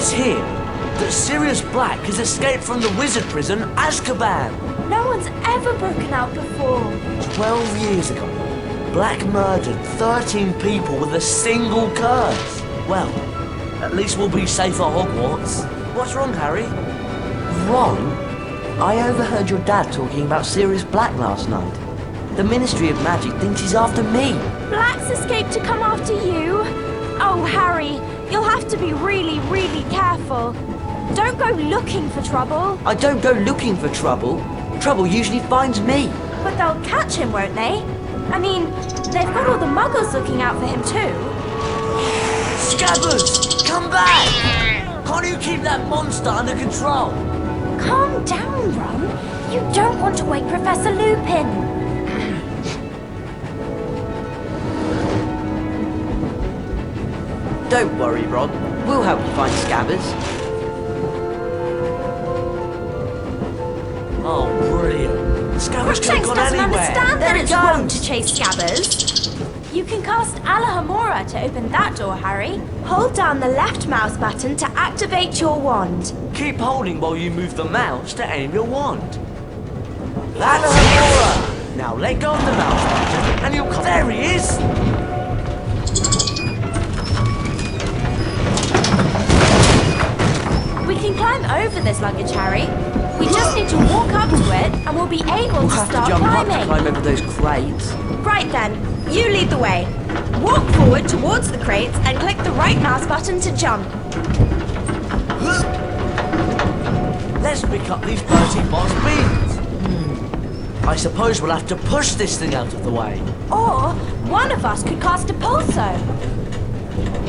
says here that Sirius Black has escaped from the wizard prison Azkaban. No one's ever broken out before. 12 years ago, Black murdered 13 people with a single curse. Well, at least we'll be safe at Hogwarts. What's wrong, Harry? Ron, I overheard your dad talking about Sirius Black last night. The Ministry of Magic thinks he's after me. Black's escaped to come after you? Oh, Harry, you'll have to be really, really careful. Don't go looking for trouble. I don't go looking for trouble. Trouble usually finds me. But they'll catch him, won't they? I mean, they've got all the muggles looking out for him too. Scabbers, come back! Can't you keep that monster under control? Calm down, Ron. You don't want to wake Professor Lupin. Don't worry, Ron. We'll help you find Scabbers. Oh, brilliant. Scabbers could have Crookshanks gone doesn't anywhere. understand that There it's he wrong goes. to chase Scabbers. You can cast Alahamora to open that door, Harry. Hold down the left mouse button to activate your wand. Keep holding while you move the mouse to aim your wand. That's Aurora! Now let go of the mouse button and you'll come. There he is! We can climb over this luggage, Harry. We just need to walk up to it and we'll be able We'll to have to start jump up to climbing. climb over those crates. Right then, you lead the way. Walk forward towards the crates and click the right mouse button to jump. Let's pick up these dirty boss beans. I suppose we'll have to push this thing out of the way. Or one of us could cast a pulso.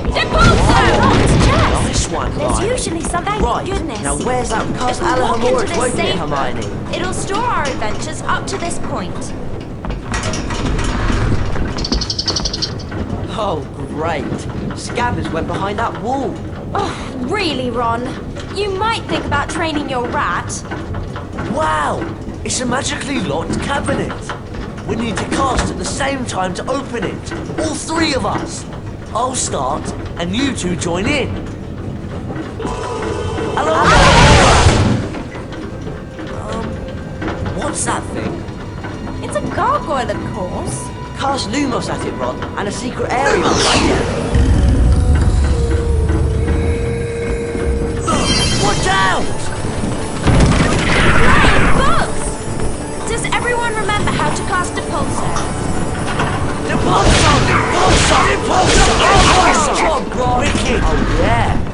Depulso! Nice one, There's Hermione. usually some. Thank Right, goodness. Now where's that cast If we walk into Alahamora, this won't it, safe Hermione? room, it'll store our adventures up to this point. Oh, great. Scabbers went behind that wall. Oh, really, Ron? You might think about training your rat. Wow! It's a magically locked cabinet. We need to cast at the same time to open it. All three of us. I'll start, and you two join in. Hello? What's that thing? It's a gargoyle, of course. Cast Lumos at it, Ron, and a secret area. Watch out! Flying bugs! Does everyone remember how to cast a pulsar? The pulsar! The pulsar! Oh, wicked! Oh, yeah!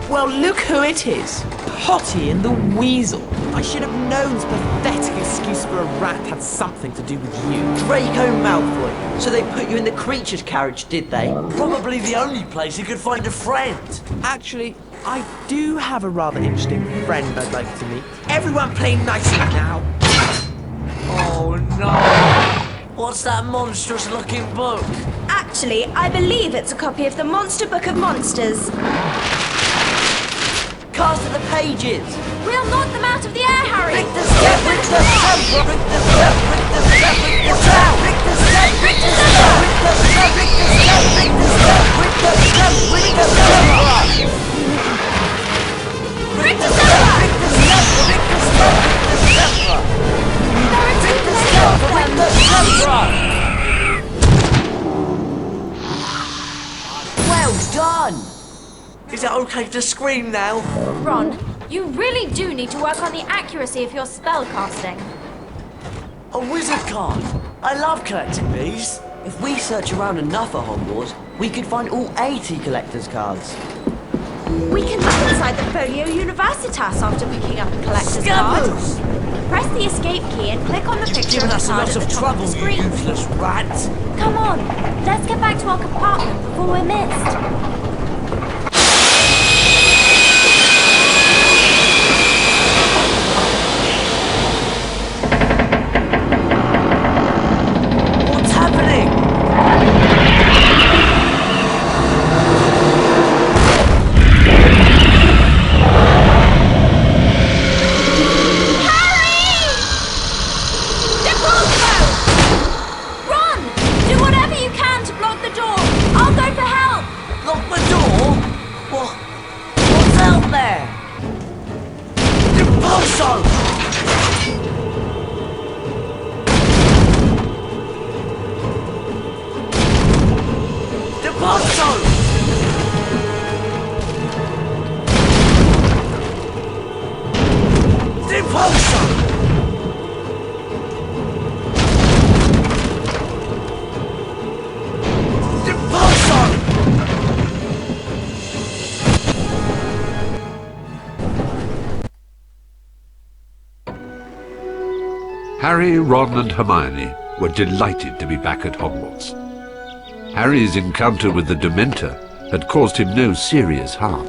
Well, look who it is. Potty and the Weasel. I should have known his pathetic excuse for a rat had something to do with you. Draco Malfoy. So they put you in the creature's carriage, did they? Probably the only place he could find a friend. Actually, I do have a rather interesting friend I'd like to meet. Everyone play nicely now. Oh, no! What's that monstrous-looking book? Actually, I believe it's a copy of the Monster Book of Monsters. Cast at the pages. We'll knock them out of the air, Harry! Rick the step, Rick the step, Rick the step, Rick the step, Rick the step, Rick the step, Rick the step, Rick the step, Rick the step, Rick the step, Rick the step, Rick the step, Rick the Step! Rick the step, Rick the step, Rick the step, There are too many of Rick them! the step. Well done. Is it okay to scream now? Ron, you really do need to work on the accuracy of your spell casting. A wizard card. I love collecting these. If we search around enough at Hogwarts, we could find all 80 collector's cards. We can look inside the Folio Universitas after picking up a collector's card. Scabbers! Press the escape key and click on the picture Giving of us the a card lot at of the top trouble, of the you screen. useless rat. Come on, let's get back to our compartment before we're missed. What's happening? Depulso! zone! Depart zone! Depart zone! Depart zone! Harry, Ron and Hermione were delighted to be back at Hogwarts. Harry's encounter with the Dementor had caused him no serious harm,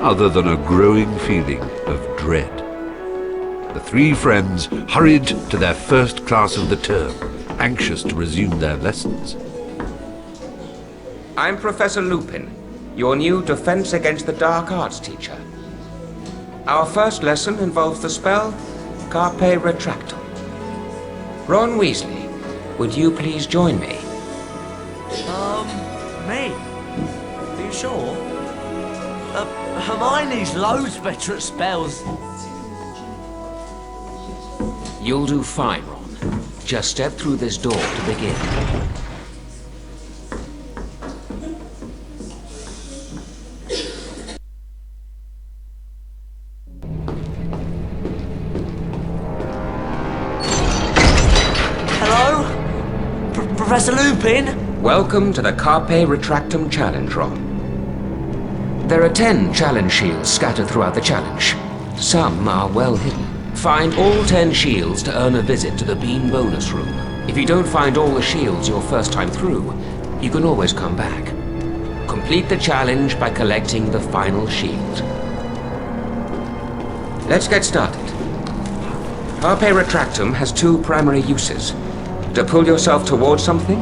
other than a growing feeling of dread. The three friends hurried to their first class of the term, anxious to resume their lessons. I'm Professor Lupin, your new Defense Against the Dark Arts teacher. Our first lesson involves the spell Carpe Retractum. Ron Weasley, would you please join me? Me? Are you sure? Hermione's loads better at spells. You'll do fine, Ron. Just step through this door to begin. Hello? Professor Lupin? Welcome to the Carpe Retractum Challenge, Ron. There are 10 challenge shields scattered throughout the challenge. Some are well hidden. Find all 10 shields to earn a visit to the Bean bonus room. If you don't find all the shields your first time through, you can always come back. Complete the challenge by collecting the final shield. Let's get started. Carpe Retractum has 2 primary uses. To pull yourself towards something,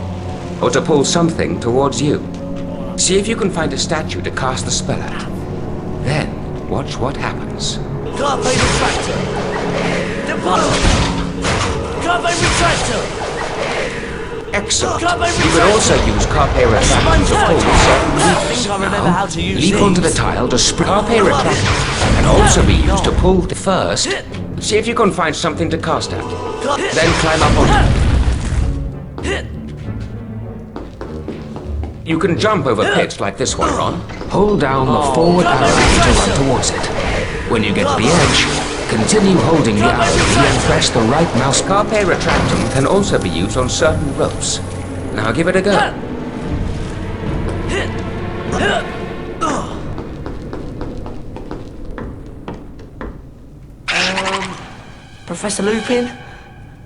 or to pull something towards you. See if you can find a statue to cast the spell at. Then, watch what happens. Carpe Retractor! Depart! Carpe Retractor! Excellent. Carpe You can also use Carpe Retractum to pull certain I think I remember levers. how to use Leap these. onto the tile to spring. Carpe Retractum can also be used to pull first. See if you can find something to cast at. Then climb up on it. You can jump over pits like this one, Ron. Hold down the forward arrow to run towards it. When you get to the edge, continue holding the arrow key and press the right mouse. Carpe Retractum can also be used on certain ropes. Now give it a go. Professor Lupin?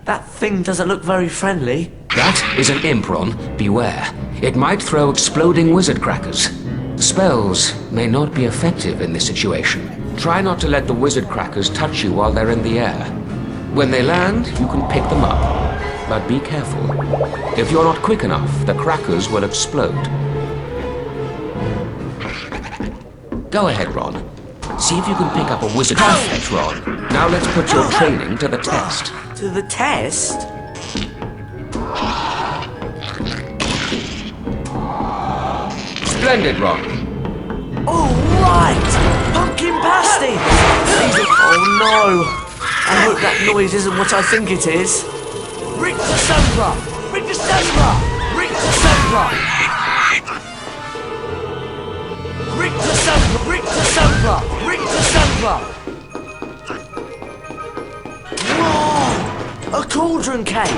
That thing doesn't look very friendly. That is an imp, Ron. Beware. It might throw exploding wizard crackers. Spells may not be effective in this situation. Try not to let the wizard crackers touch you while they're in the air. When they land, you can pick them up. But be careful. If you're not quick enough, the crackers will explode. Go ahead, Ron. See if you can pick up a wizard reflex, Ron. Now let's put your training to the test. To the test? Splendid, Ron. Oh, right! Pumpkin pasty! Oh, no! I hope that noise isn't what I think it is. Rick December! Rick December! Rick December! Rick December! Rick December! Rick December! Whoa! A cauldron cake!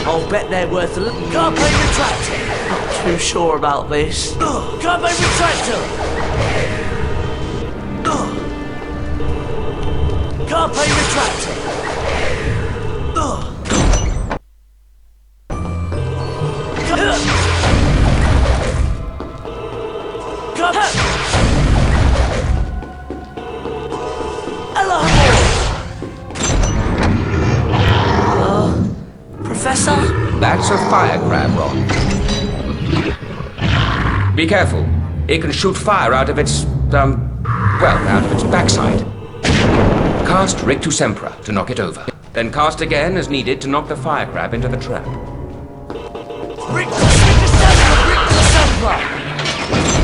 I'll bet they're worth a little. Carpe Retractor! Not too sure about this. Carpe Retractor! Carpe Retractor! Hello! Professor? That's a fire crab, Ron. Be careful. It can shoot fire out of its, out of its backside. Cast Rictus Sempra to knock it over. Then cast again as needed to knock the fire crab into the trap. Rictus Sempra!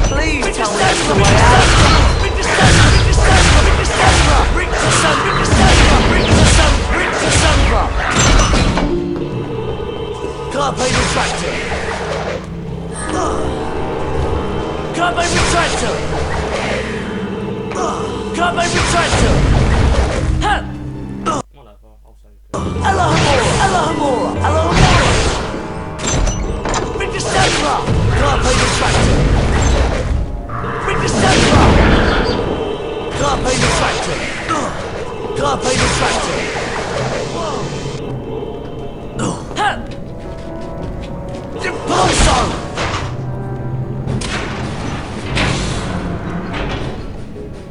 Please tell me that's the way out. Rictus Sempra! the Sunra! Carpe retractor! Carpe retractor! Carpe retractor! Ha! Allahumora! Allahumora! Allahumora! Bring the Sunra! Carpe retractor! Bring the Sunra! Carpe retractor! Carpe retractor! Ha! Impulso!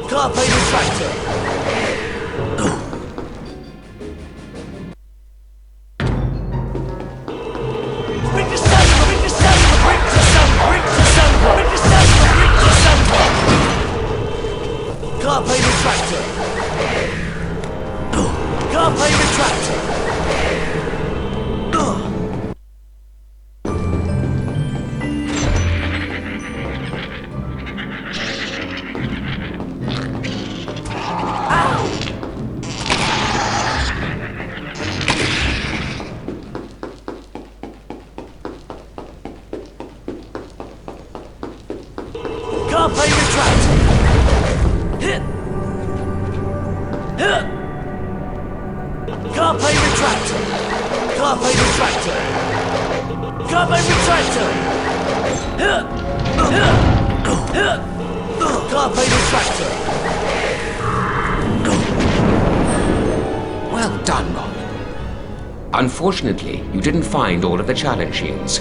Carpe retractor! Bring the Sunra! Bring the Sunra! Bring the Sunra! Bring the Sunra! Bring the Sunra! Bring the Sunra! Carpe retractor! Carpe retractor! Carpe retractor! Hit! Hit! Carpe retractor! Carpe retractor! Carpe retractor! Hit! Hit! Hit! Carpe retractor! Well done, Ron. Unfortunately, you didn't find all of the challenge shields.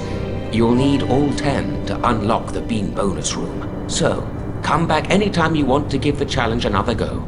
You'll need all 10 to unlock the bean bonus room. So, come back anytime you want to give the challenge another go.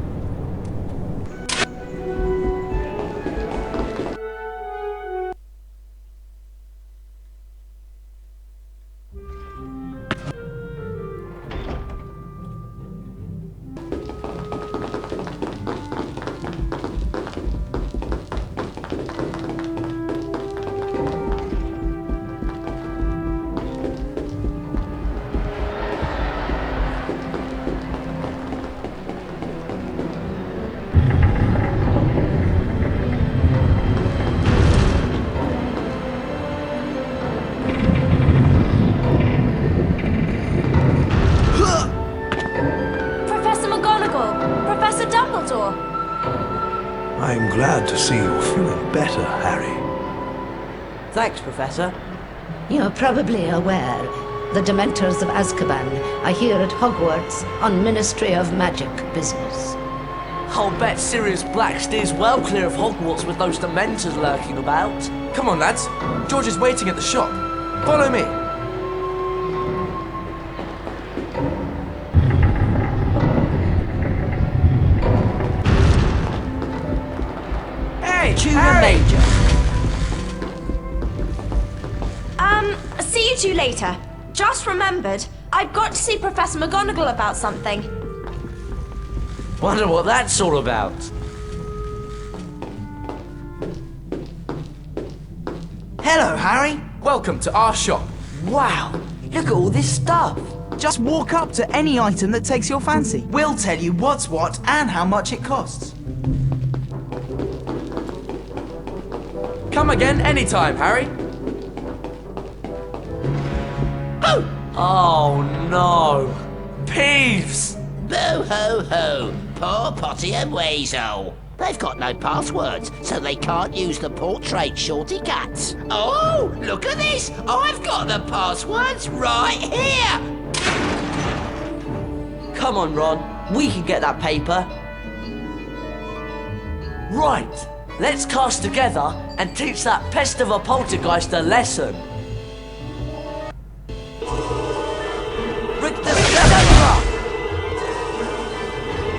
I'm glad to see you're feeling better, Harry. Thanks, Professor. You're probably aware the Dementors of Azkaban are here at Hogwarts on Ministry of Magic business. I'll bet Sirius Black steers well clear of Hogwarts with those Dementors lurking about. Come on, lads. George is waiting at the shop. Follow me. Tutor Major. See you two later. Just remembered, I've got to see Professor McGonagall about something. Wonder what that's all about. Hello, Harry. Welcome to our shop. Wow, look at all this stuff. Just walk up to any item that takes your fancy. We'll tell you what's what and how much it costs. Come again anytime, Harry. Oh no! Peeves! Boo hoo hoo! Poor Potty and Weasel. They've got no passwords, so they can't use the portrait shorty cats. Oh, look at this! I've got the passwords right here! Come on, Ron. We can get that paper. Right, let's cast together and teach that pest of a poltergeist a lesson. Rick the Zebra!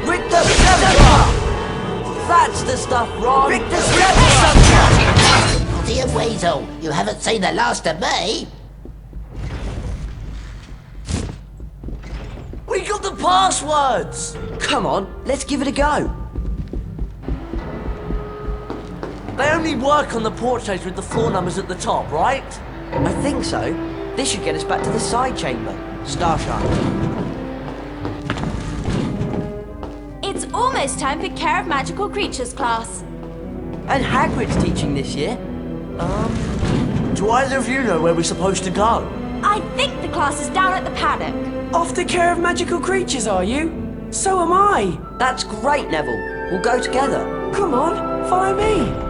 Rick the Zebra! That's the stuff, Ron! Rick the Zebra! Potty and Weasel, you haven't seen the last of me! We got the passwords! Come on, let's give it a go. They only work on the portraits with the floor numbers at the top, right? I think so. This should get us back to the side chamber. Starshine. It's almost time for Care of Magical Creatures class. And Hagrid's teaching this year. Do either of you know where we're supposed to go? I think the class is down at the paddock. After care of magical creatures, are you? So am I. That's great, Neville. We'll go together. Come on, follow me.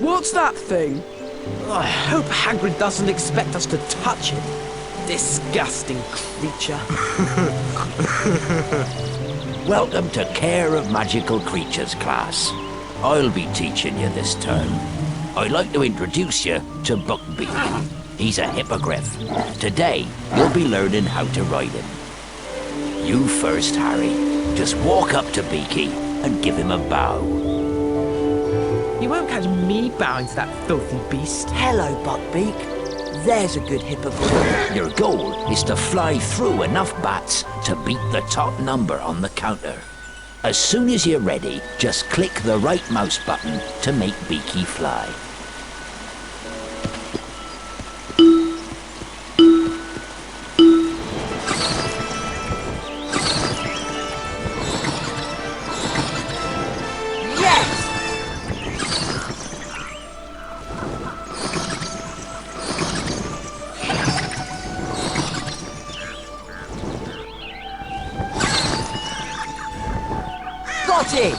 What's that thing? I hope Hagrid doesn't expect us to touch it. Disgusting creature. Welcome to Care of Magical Creatures class. I'll be teaching you this term. I'd like to introduce you to Buckbeak. He's a hippogriff. Today, you'll be learning how to ride him. You first, Harry. Just walk up to Beaky and give him a bow. You won't catch me bowing to that filthy beast. Hello, Buckbeak. There's a good hippogriff. Your goal is to fly through enough bats to beat the top number on the counter. As soon as you're ready, just click the right mouse button to make Beaky fly. Got it!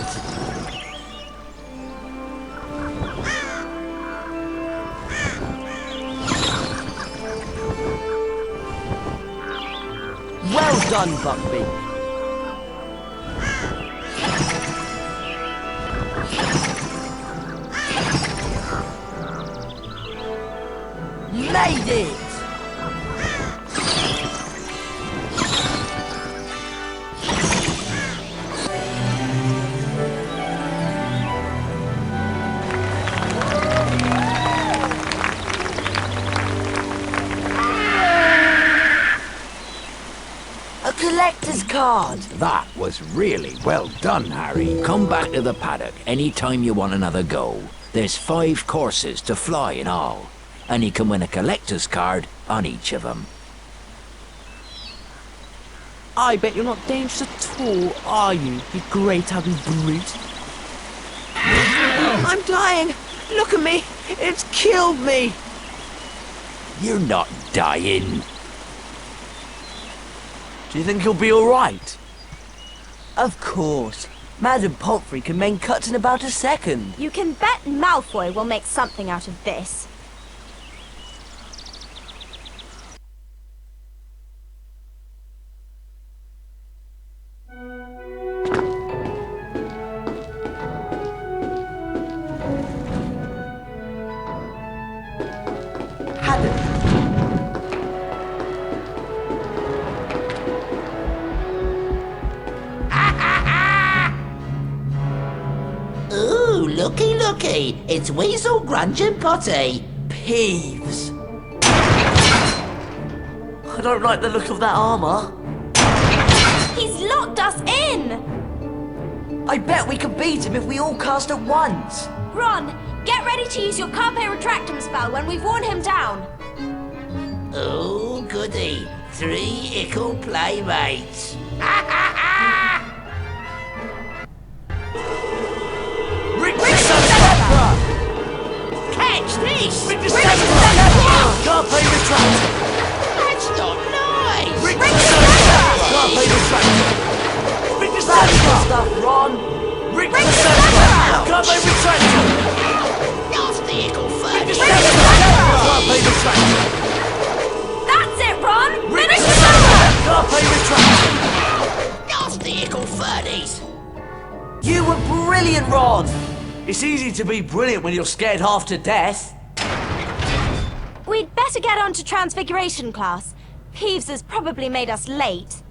Well done, Buckbeak. Made it! Collector's card. That was really well done, Harry. Come back to the paddock anytime you want another go. There's 5 courses to fly in all, and you can win a collector's card on each of them. I bet you're not dangerous at all, are you great ugly brute? I'm dying! Look at me! It's killed me! You're not dying. Do you think he'll be alright? Of course. Madam Pomfrey can make cuts in about a second. You can bet Malfoy will make something out of this. Looky, looky! It's Weasel, Grunge and Potty! Peeves. I don't like the look of that armour. He's locked us in! I bet we could beat him if we all cast at once. Ron, get ready to use your Carpe Retractum spell when we've worn him down. Oh, goody. 3 ickle playmates. Catch this! Carpe Retractum! That's not nice! Carpe Retractum! That's good stuff, Ron. Carpe Retractum! Nasty ickle fudge! Carpe Retractum! That's it, Ron! Carpe Retractum! Nasty ickle fuddies! You were brilliant, Ron. It's easy to be brilliant when you're scared half to death. We'd better get on to Transfiguration class. Peeves has probably made us late.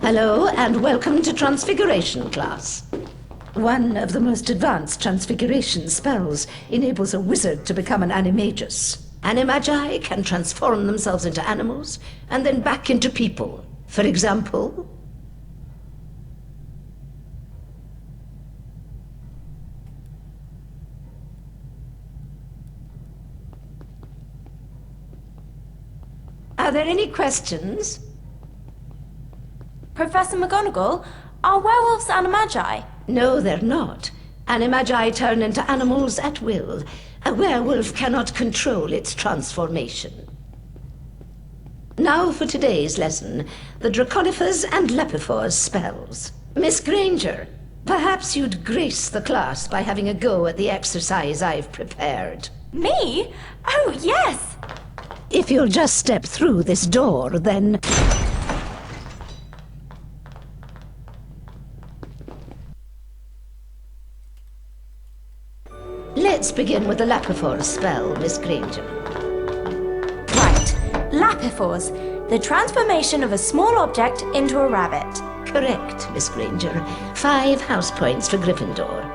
Hello, and welcome to Transfiguration class. One of the most advanced transfiguration spells enables a wizard to become an animagus. Animagi can transform themselves into animals and then back into people. For example... Are there any questions? Professor McGonagall, are werewolves animagi? No, they're not. Animagi turn into animals at will. A werewolf cannot control its transformation. Now for today's lesson, the Draconifers and Lepifors spells. Miss Granger, perhaps you'd grace the class by having a go at the exercise I've prepared. Me? Oh, yes! If you'll just step through this door, then... Let's begin with the Lapifors spell, Miss Granger. Right. Lapifors, the transformation of a small object into a rabbit. Correct, Miss Granger. 5 house points for Gryffindor.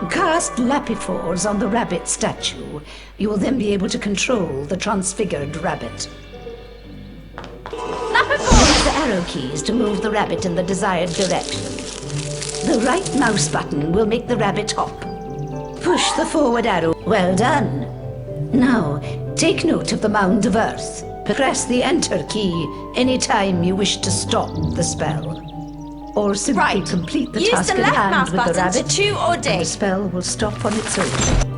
Cast Lapifors on the rabbit statue. You will then be able to control the transfigured rabbit. Lapifors! Use the arrow keys to move the rabbit in the desired direction. The right mouse button will make the rabbit hop. Push the forward arrow. Well done. Now, take note of the mound of earth. Press the enter key anytime you wish to stop the spell. Or simply complete the Use task the at left hand mouse with the button to rabbit, chew or and dig. the spell will stop on its own.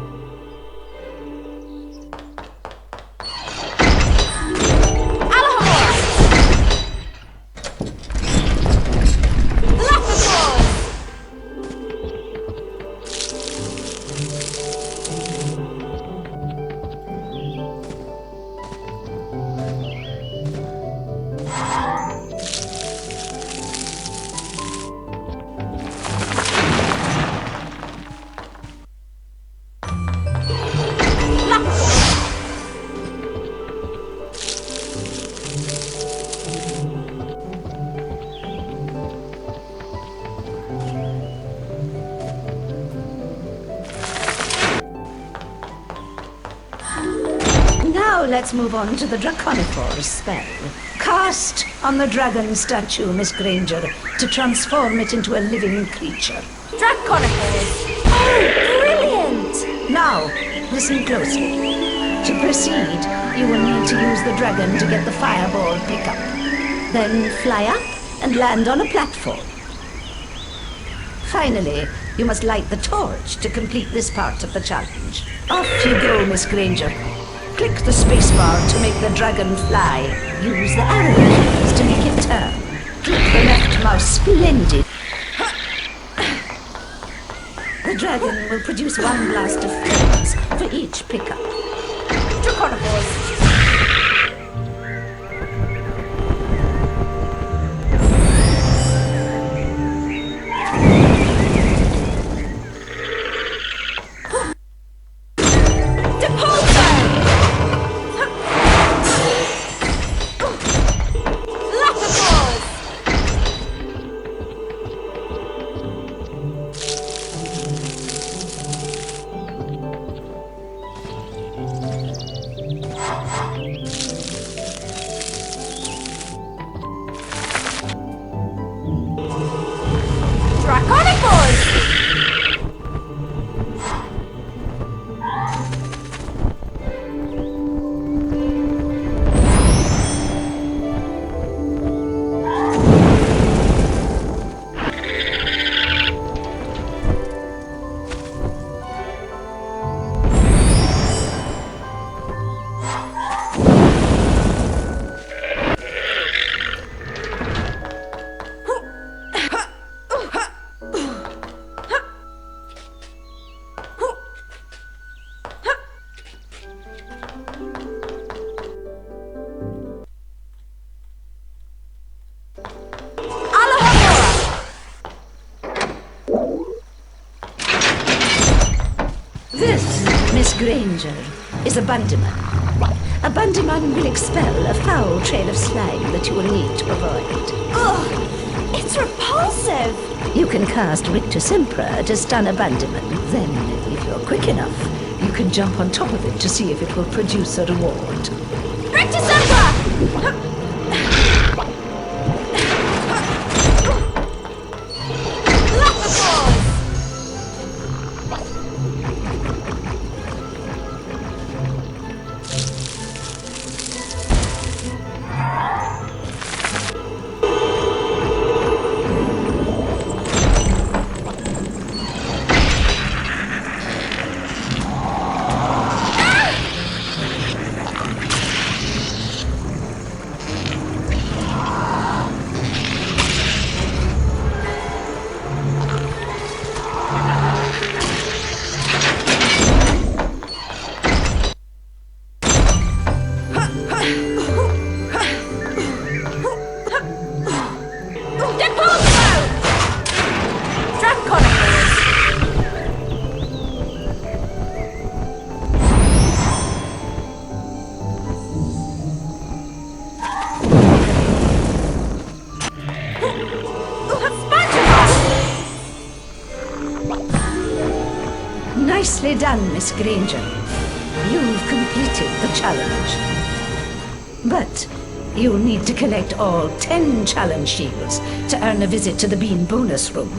Now let's move on to the Draconifors spell. Cast on the dragon statue, Miss Granger, to transform it into a living creature. Draconifers! Oh, brilliant! Now, listen closely. To proceed, you will need to use the dragon to get the fireball pickup. Then fly up and land on a platform. Finally, you must light the torch to complete this part of the challenge. Off you go, Miss Granger. Click the spacebar to make the dragon fly. Use the arrow keys to make it turn. Click the left mouse. Splendid. The dragon will produce one blast of flames for each pickup. Draconifors! Granger is a Bundyman. A Bundyman will expel a foul trail of slime that you will need to avoid. Ugh! It's repulsive! You can cast Rictus Sempra to stun a Bundyman. Then, if you're quick enough, you can jump on top of it to see if it will produce a reward. Rictus Sempra! Nicely done, Miss Granger. You've completed the challenge. But you'll need to collect all 10 challenge shields to earn a visit to the Bean bonus room.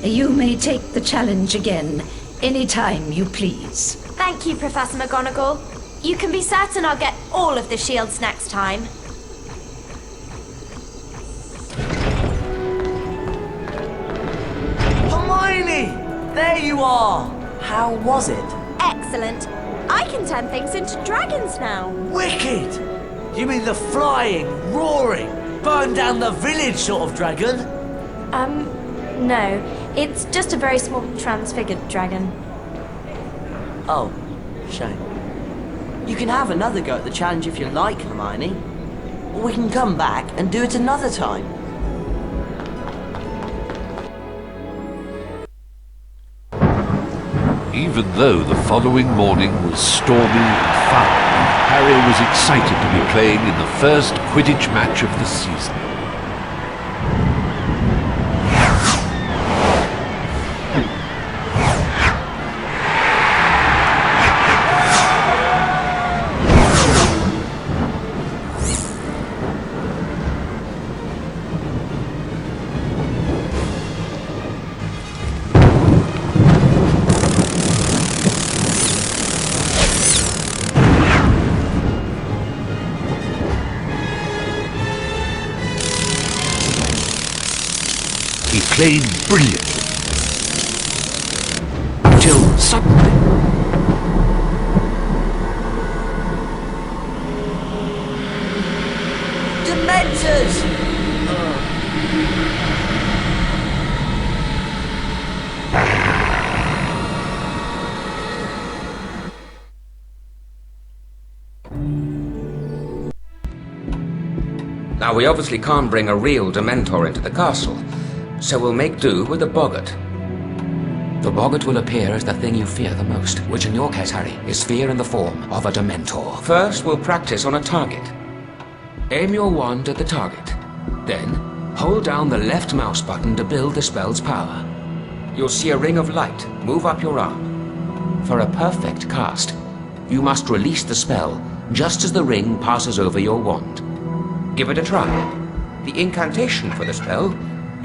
You may take the challenge again anytime you please. Thank you, Professor McGonagall. You can be certain I'll get all of the shields next time. Hermione! There you are! How was it? Excellent. I can turn things into dragons now. Wicked! You mean the flying, roaring, burn down the village sort of dragon? No. It's just a very small transfigured dragon. Oh, shame. You can have another go at the challenge if you like, Hermione. Or we can come back and do it another time. Even though the following morning was stormy and foul, Harry was excited to be playing in the first Quidditch match of the season. He played brilliantly. Until suddenly... Dementors! Now, we obviously can't bring a real Dementor into the castle, so we'll make do with the Boggart. The Boggart will appear as the thing you fear the most, which in your case, Harry, is fear in the form of a Dementor. First, we'll practice on a target. Aim your wand at the target. Then, hold down the left mouse button to build the spell's power. You'll see a ring of light move up your arm. For a perfect cast, you must release the spell just as the ring passes over your wand. Give it a try. The incantation for the spell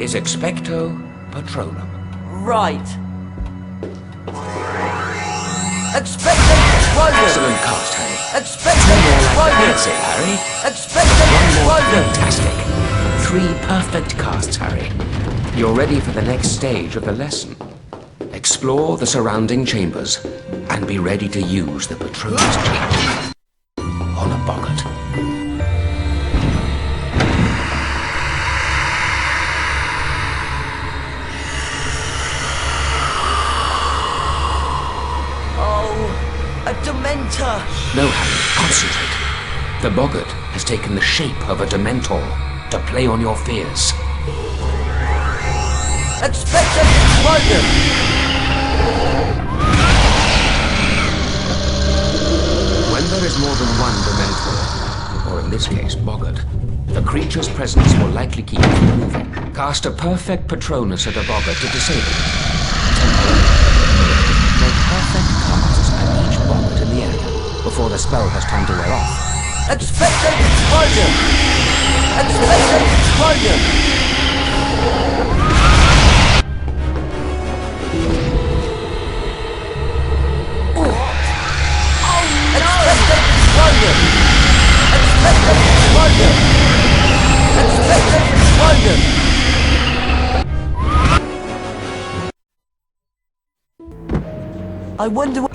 is Expecto Patronum. Right. Expecto Patronum! Excellent cast, Harry. Expecto Patronum! That's it, Harry. Expecto One more. Patronum! Fantastic. 3 perfect casts, Harry. You're ready for the next stage of the lesson. Explore the surrounding chambers and be ready to use the Patronus chamber on a Boggart. A Dementor! No, Harry, concentrate. The Boggart has taken the shape of a Dementor to play on your fears. Expecto Patronum! more than one Dementor, or in this case, Boggart, the creature's presence will likely keep you from moving. Cast a perfect Patronus at a Boggart to disable it. Make perfect casts at each Boggart in the area before the spell has time to wear off. Expected explosion! Expected explosion! I wonder what...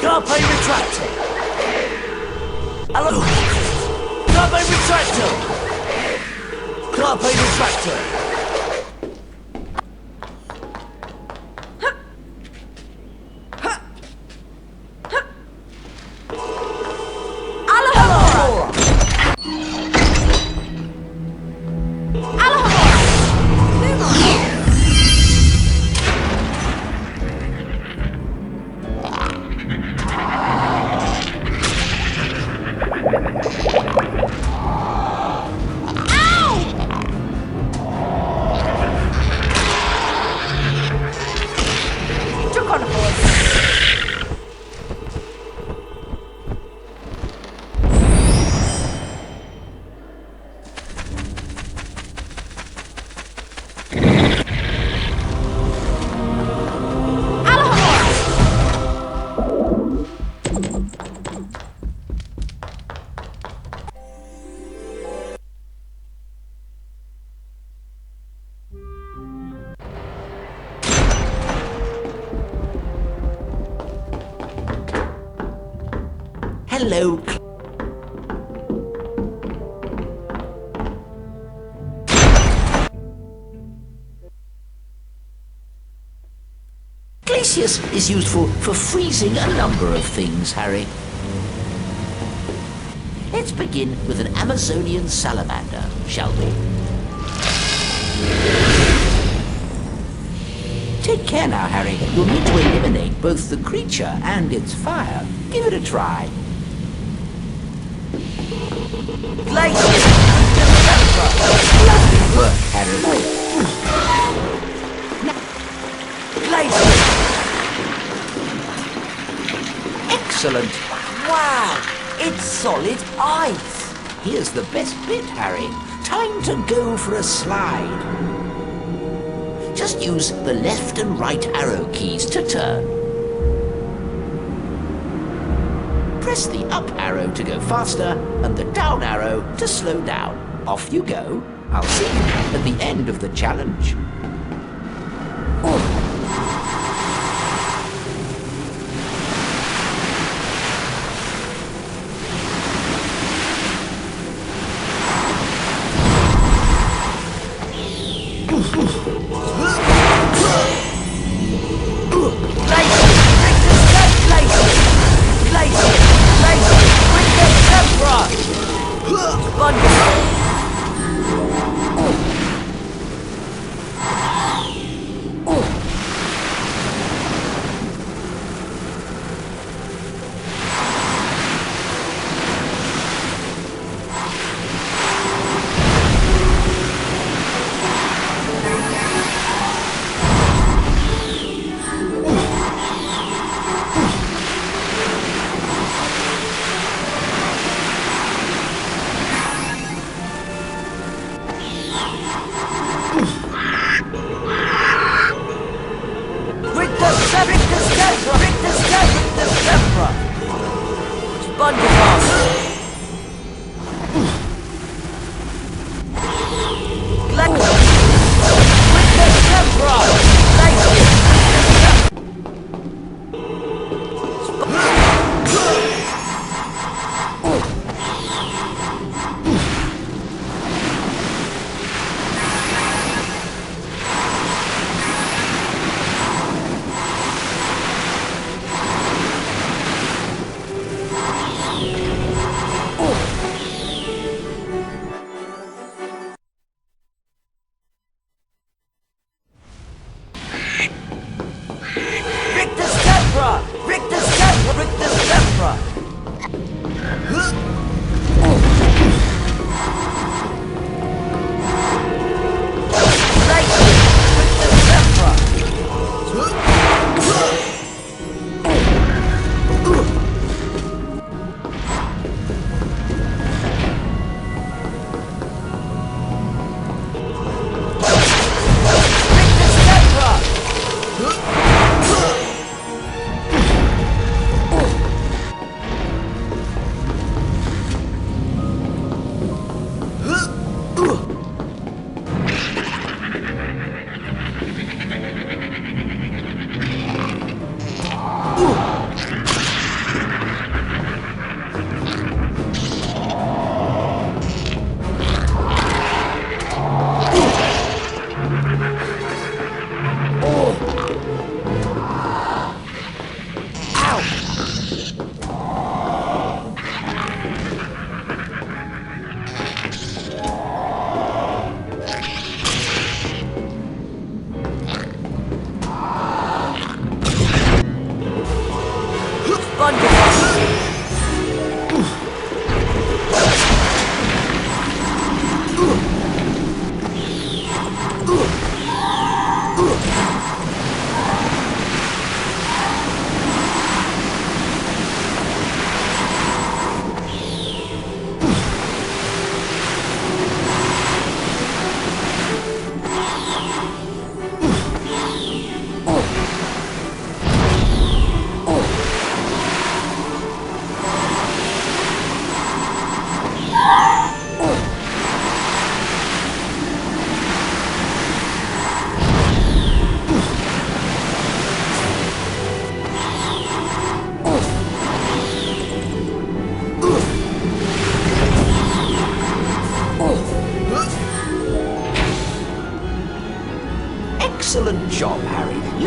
Carpe retractor! Hello! Carpe retractor! Carpe retractor! Hello. Glacius is useful for freezing a number of things, Harry. Let's begin with an Amazonian salamander, shall we? Take care now, Harry. You'll need to eliminate both the creature and its fire. Give it a try. Glacius! Lovely work, Harry. Glacius! Excellent. Wow! It's solid ice! Here's the best bit, Harry. Time to go for a slide. Just use the left and right arrow keys to turn. Press the up arrow to go faster and the down arrow to slow down. Off you go. I'll see you at the end of the challenge.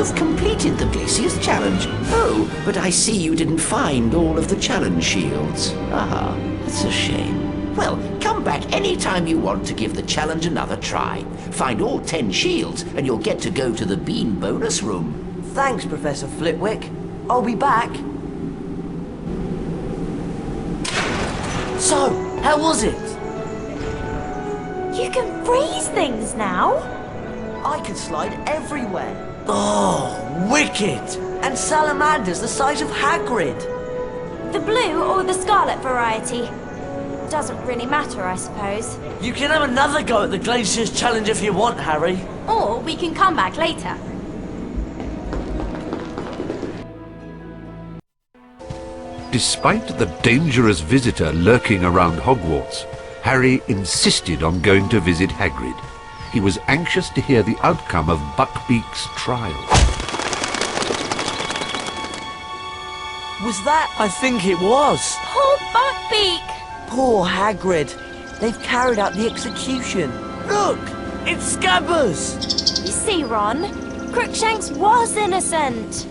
have completed the Glaciers Challenge. Oh, but I see you didn't find all of the challenge shields. Ah, that's a shame. Well, come back anytime you want to give the challenge another try. Find all 10 shields and you'll get to go to the Bean bonus room. Thanks, Professor Flitwick. I'll be back. So, how was it? You can freeze things now. I could slide everywhere. Oh, wicked! And salamanders the size of Hagrid. The blue or the scarlet variety. Doesn't really matter, I suppose. You can have another go at the Glaciers Challenge if you want, Harry. Or we can come back later. Despite the dangerous visitor lurking around Hogwarts, Harry insisted on going to visit Hagrid. He was anxious to hear the outcome of Buckbeak's trial. Was that? I think it was. Poor Buckbeak! Poor Hagrid. They've carried out the execution. Look! It's Scabbers! You see, Ron, Crookshanks was innocent.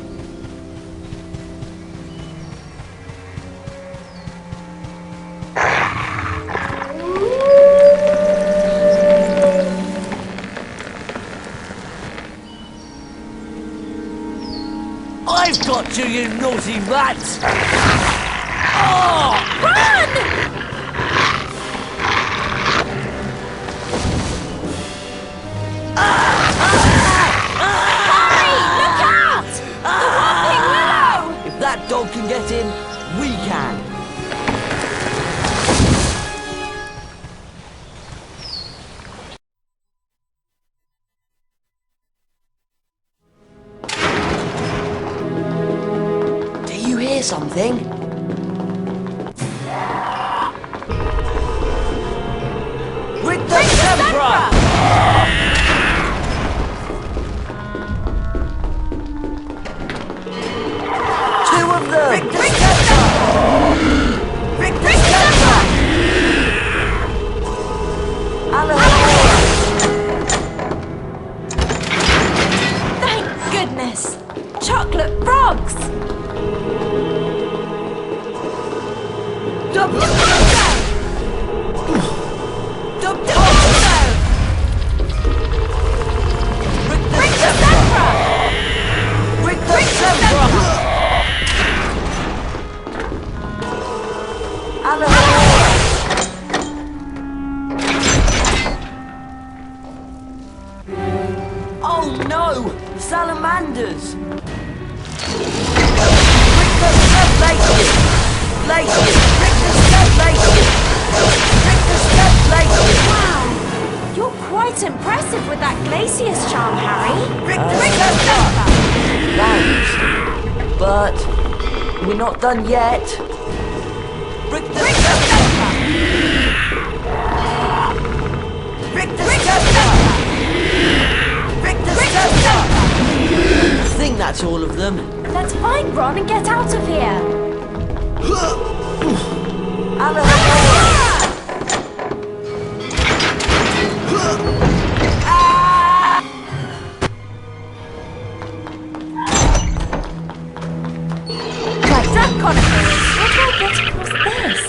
I've got you, you naughty rat! Oh! Run! Harry, look out! The Whopping Willow! If that dog can get in, we can. Do you hear something? With the zebra! Two of them! Rick the zebra! Thank goodness! Chocolate frogs! Oh no! Salamanders! Wow! You're quite impressive with that Glaciers charm, Harry. Thanks. But we're not done yet. I think that's all of them. Let's find Ron and get out of here. Right, Duck Conifers. What do I get across this?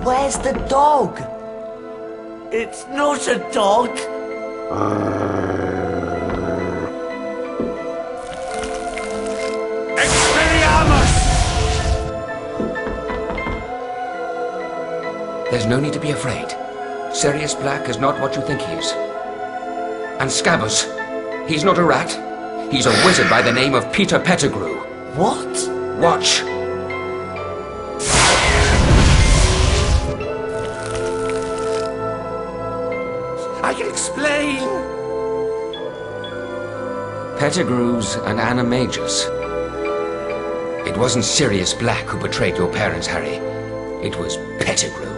Where's the dog? It's not a dog. There's no need to be afraid. Sirius Black is not what you think he is. And Scabbers, he's not a rat. He's a wizard by the name of Peter Pettigrew. What? Watch. I can explain. Pettigrews and animagus. It wasn't Sirius Black who betrayed your parents, Harry. It was Pettigrew.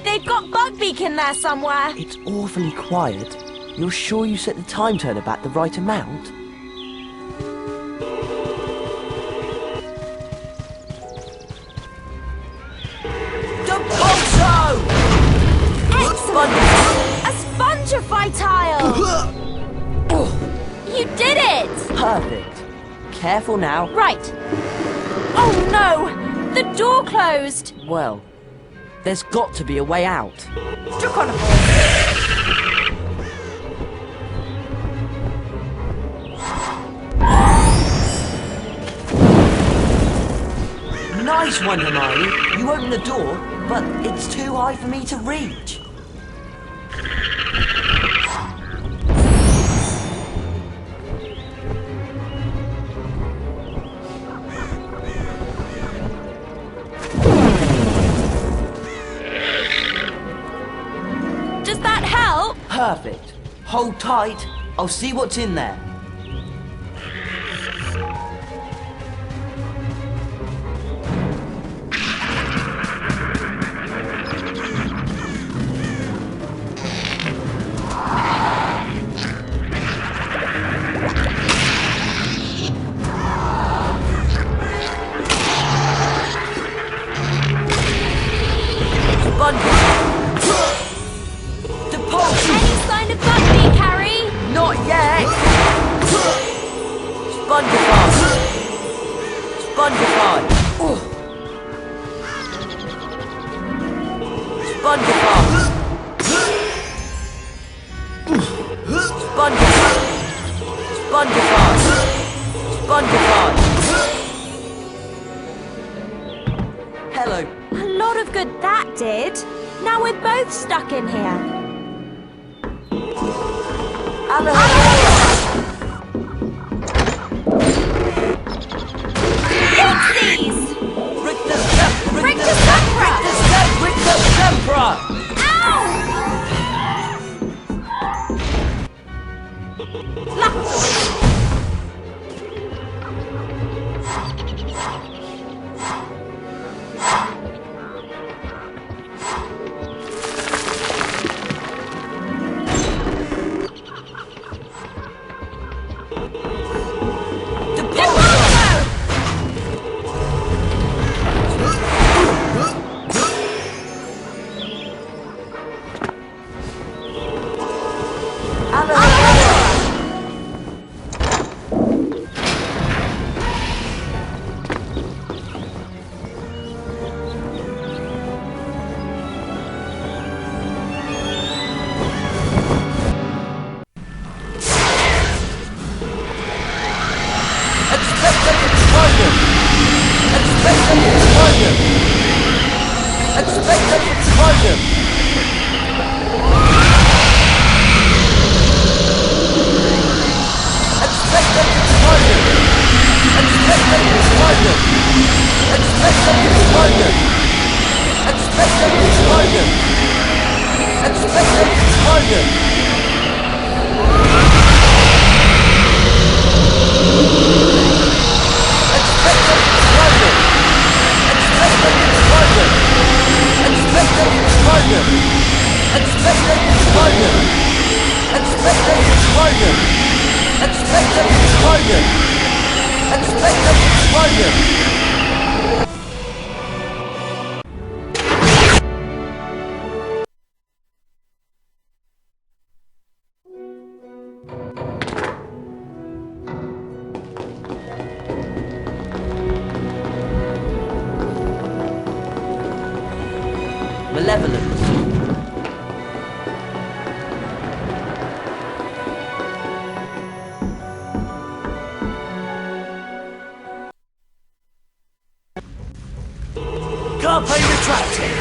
They've got Buckbeak in there somewhere. It's awfully quiet. You're sure you set the time turner back the right amount? Excellent! A Spongify tile! You did it! Perfect. Careful now. Right. Oh no! The door closed! Well, there's got to be a way out. Struck on a horse. Nice one, Hermione. You opened the door, but it's too high for me to reach. Does that help? Perfect. Hold tight. I'll see what's in there. Any sign of Buckbeak, Harry? Not yet! Spongify! Spongify! Spongify! Spongify! Spongify! Spongify! Hello. A lot of good that did. Now we're both stuck in here. Pixies! Rick the Step! Rick the Sempra! Rick the Step! Rick the Sempra! Ow! Malevolence. Carpe retracting.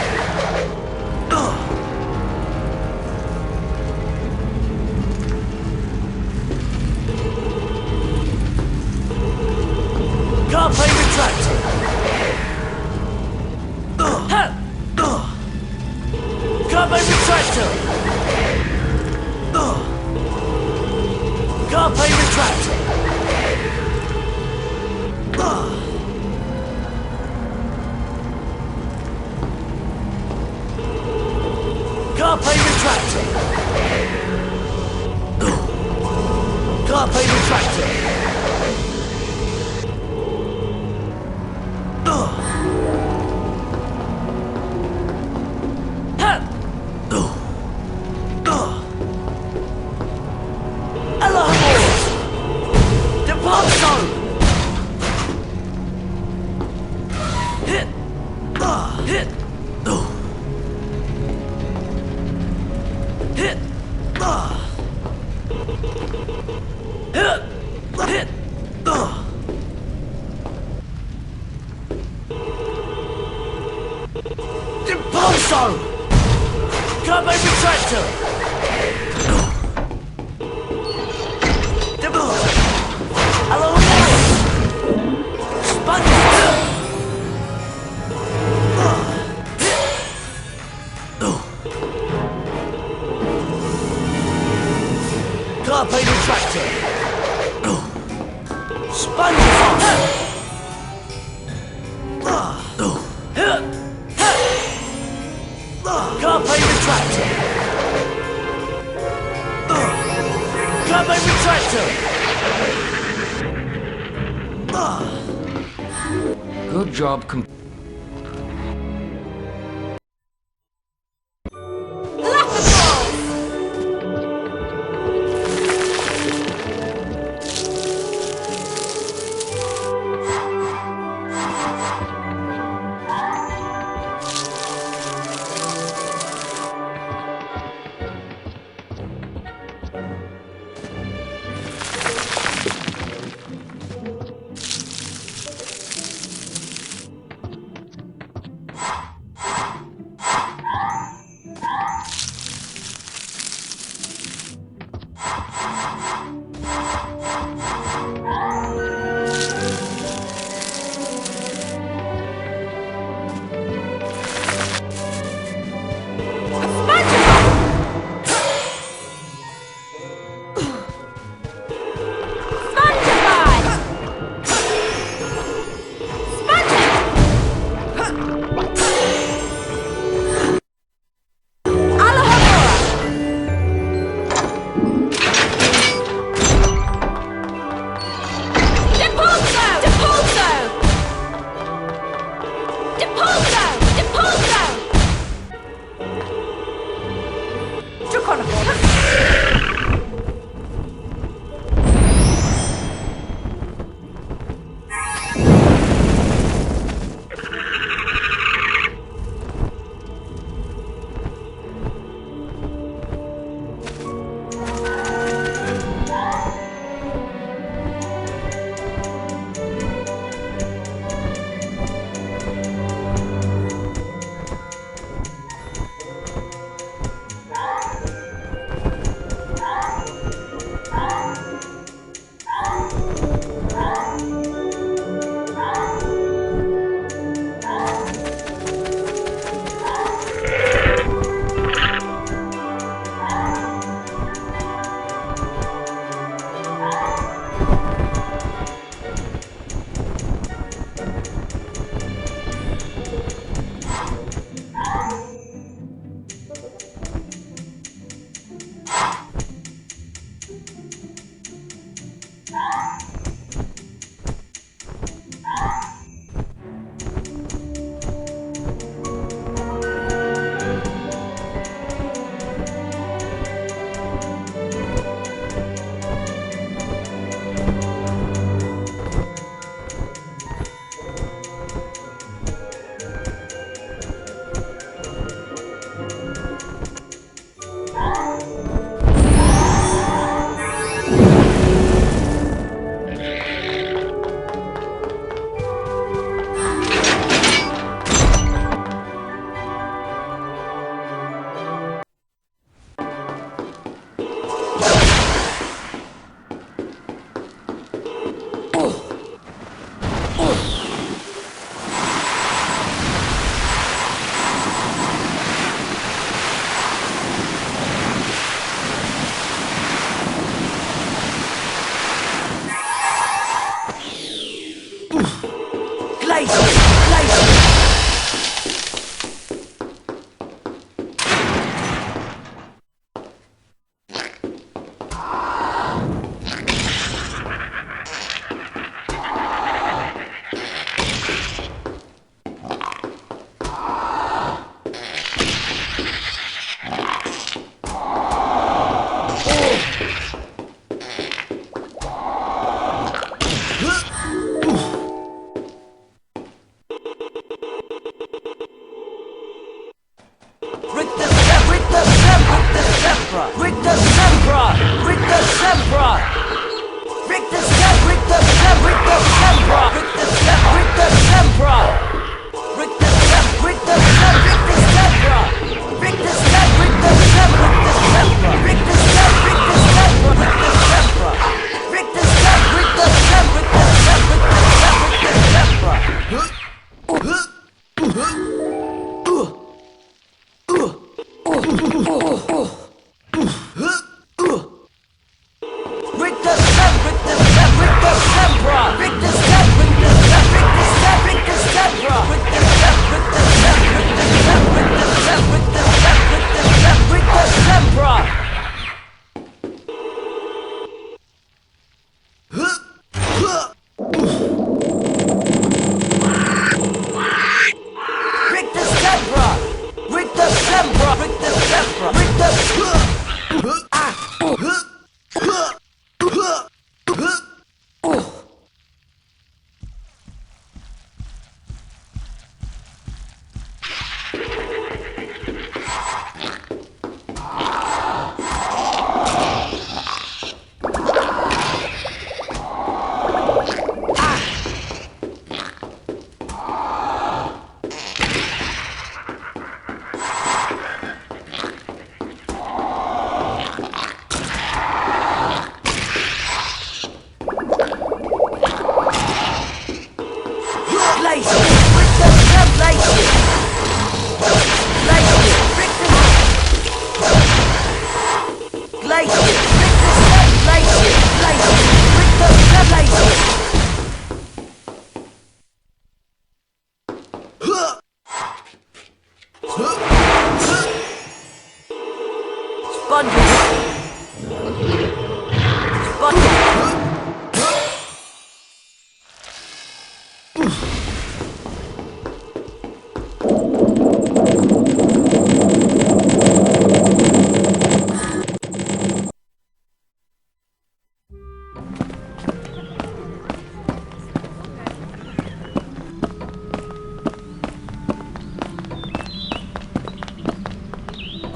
Carpe retracting. Carpe retractor. Carpe retracting. Carpe retracting. Carpe retracting. Impulso! Carpe retractor! Hello, Sponge! Carpe retractor! Sponge! Carpe retractor! Carpe retractor! Good job.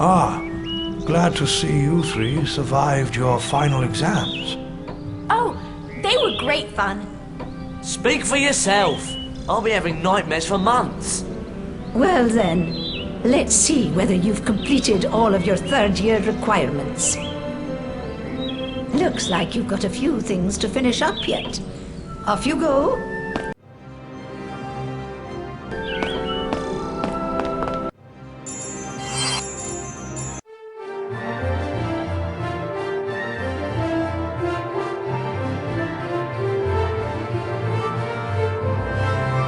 Ah, glad to see you three survived your final exams. Oh, they were great fun. Speak for yourself. I'll be having nightmares for months. Well then, let's see whether you've completed all of your third-year requirements. Looks like you've got a few things to finish up yet. Off you go.